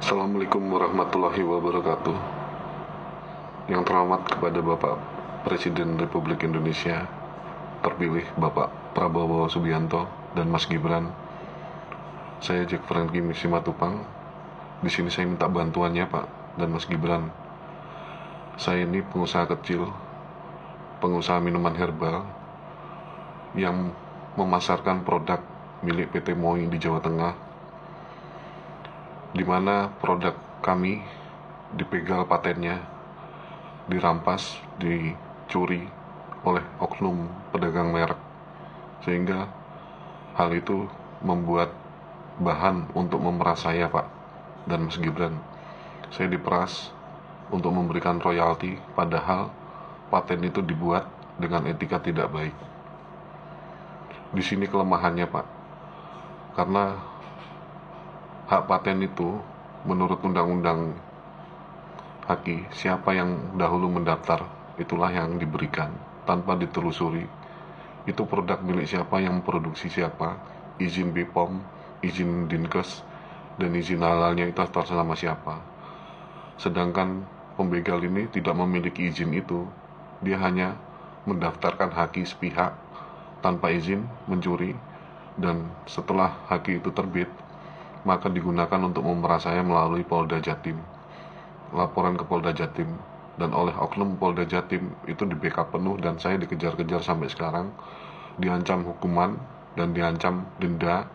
Assalamualaikum warahmatullahi wabarakatuh. Yang terhormat kepada Bapak Presiden Republik Indonesia terpilih Bapak Prabowo Subianto dan Mas Gibran. Saya Jack Franky Simatupang. Di sini saya minta bantuannya Pak dan Mas Gibran. Saya ini pengusaha kecil, pengusaha minuman herbal yang memasarkan produk milik PT MOI di Jawa Tengah, di mana produk kami dipegal patennya, dirampas, dicuri oleh oknum pedagang merek, sehingga hal itu membuat bahan untuk memeras saya Pak dan Mas Gibran. Saya diperas untuk memberikan royalti, padahal paten itu dibuat dengan etika tidak baik. Di sini kelemahannya Pak, karena hak paten itu menurut undang-undang HAKI, siapa yang dahulu mendaftar itulah yang diberikan tanpa ditelusuri itu produk milik siapa, yang memproduksi siapa, izin BPOM, izin Dinkes, dan izin halalnya itu atas nama siapa. Sedangkan pembegal ini tidak memiliki izin itu, dia hanya mendaftarkan HAKI sepihak tanpa izin, mencuri, dan setelah HAKI itu terbit, maka digunakan untuk memeras saya melalui Polda Jatim. Laporan ke Polda Jatim, dan oleh oknum Polda Jatim itu di backup penuh, dan saya dikejar-kejar sampai sekarang, diancam hukuman dan diancam denda,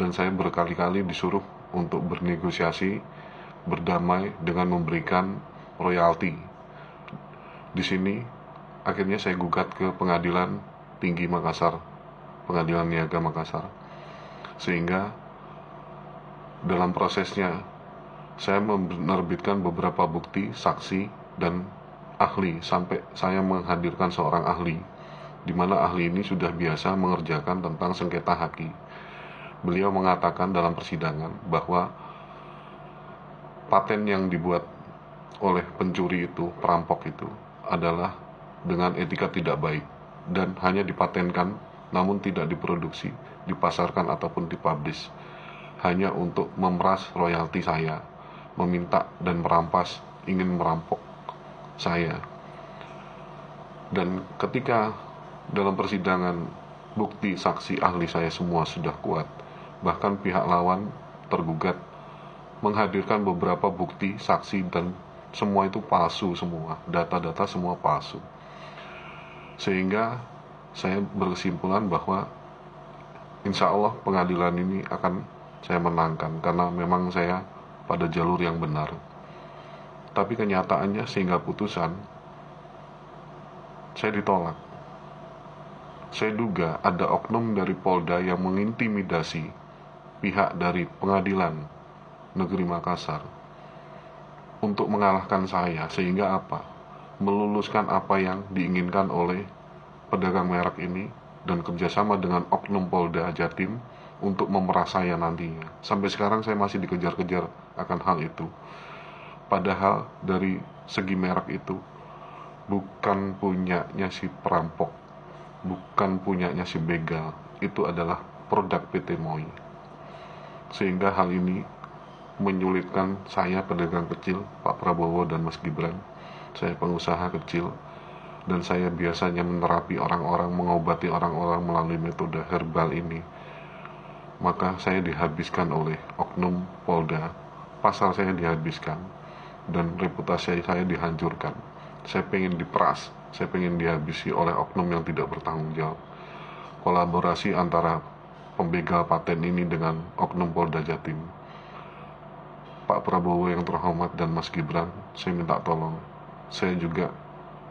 dan saya berkali-kali disuruh untuk bernegosiasi, berdamai dengan memberikan royalti. Di sini akhirnya saya gugat ke Pengadilan Tinggi Makassar, Pengadilan Niaga Makassar, sehingga dalam prosesnya saya menerbitkan beberapa bukti, saksi, dan ahli, sampai saya menghadirkan seorang ahli, di mana ahli ini sudah biasa mengerjakan tentang sengketa HAKI. Beliau mengatakan dalam persidangan bahwa paten yang dibuat oleh pencuri itu, perampok itu, adalah dengan etika tidak baik, dan hanya dipatenkan namun tidak diproduksi, dipasarkan ataupun dipublish, hanya untuk memeras royalti saya, meminta dan merampas, ingin merampok saya. Dan ketika dalam persidangan bukti, saksi, ahli saya semua sudah kuat, bahkan pihak lawan tergugat menghadirkan beberapa bukti, saksi, dan semua itu palsu semua, data-data semua palsu, sehingga saya berkesimpulan bahwa insya Allah pengadilan ini akan saya menangkan, karena memang saya pada jalur yang benar. Tapi kenyataannya sehingga putusan saya ditolak. Saya duga ada oknum dari Polda yang mengintimidasi pihak dari Pengadilan Negeri Makassar untuk mengalahkan saya, sehingga apa? Meluluskan apa yang diinginkan oleh pedagang merek ini, dan kerjasama dengan oknum Polda Jatim untuk memeras saya nantinya. Sampai sekarang saya masih dikejar-kejar akan hal itu. Padahal dari segi merek itu bukan punyanya si perampok, bukan punyanya si begal, itu adalah produk PT MOI. Sehingga hal ini menyulitkan saya, pedagang kecil, Pak Prabowo dan Mas Gibran. Saya pengusaha kecil, dan saya biasanya menerapi orang-orang, mengobati orang-orang melalui metode herbal ini. Maka saya dihabiskan oleh oknum Polda, pasar saya dihabiskan, dan reputasi saya dihancurkan. Saya pengen diperas, saya pengen dihabisi oleh oknum yang tidak bertanggung jawab. Kolaborasi antara pembegal paten ini dengan oknum Polda Jatim. Pak Prabowo yang terhormat dan Mas Gibran, saya minta tolong. Saya juga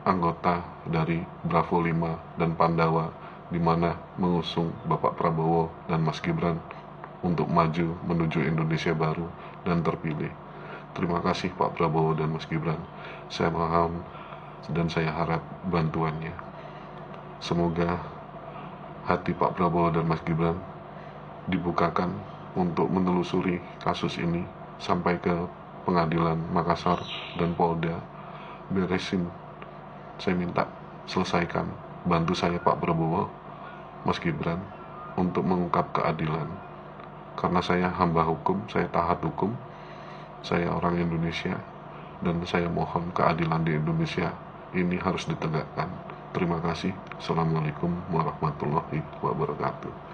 anggota dari Bravo 5 dan Pandawa, di mana mengusung Bapak Prabowo dan Mas Gibran untuk maju menuju Indonesia baru dan terpilih. Terima kasih Pak Prabowo dan Mas Gibran. Saya mohon dan saya harap bantuannya. Semoga hati Pak Prabowo dan Mas Gibran dibukakan untuk menelusuri kasus ini sampai ke Pengadilan Makassar dan Polda. Beresin, saya minta selesaikan, bantu saya Pak Prabowo, Mas Gibran, untuk mengungkap keadilan. Karena saya hamba hukum, saya taat hukum, Saya orang Indonesia, dan saya mohon keadilan di Indonesia ini harus ditegakkan. Terima kasih. Assalamualaikum warahmatullahi wabarakatuh.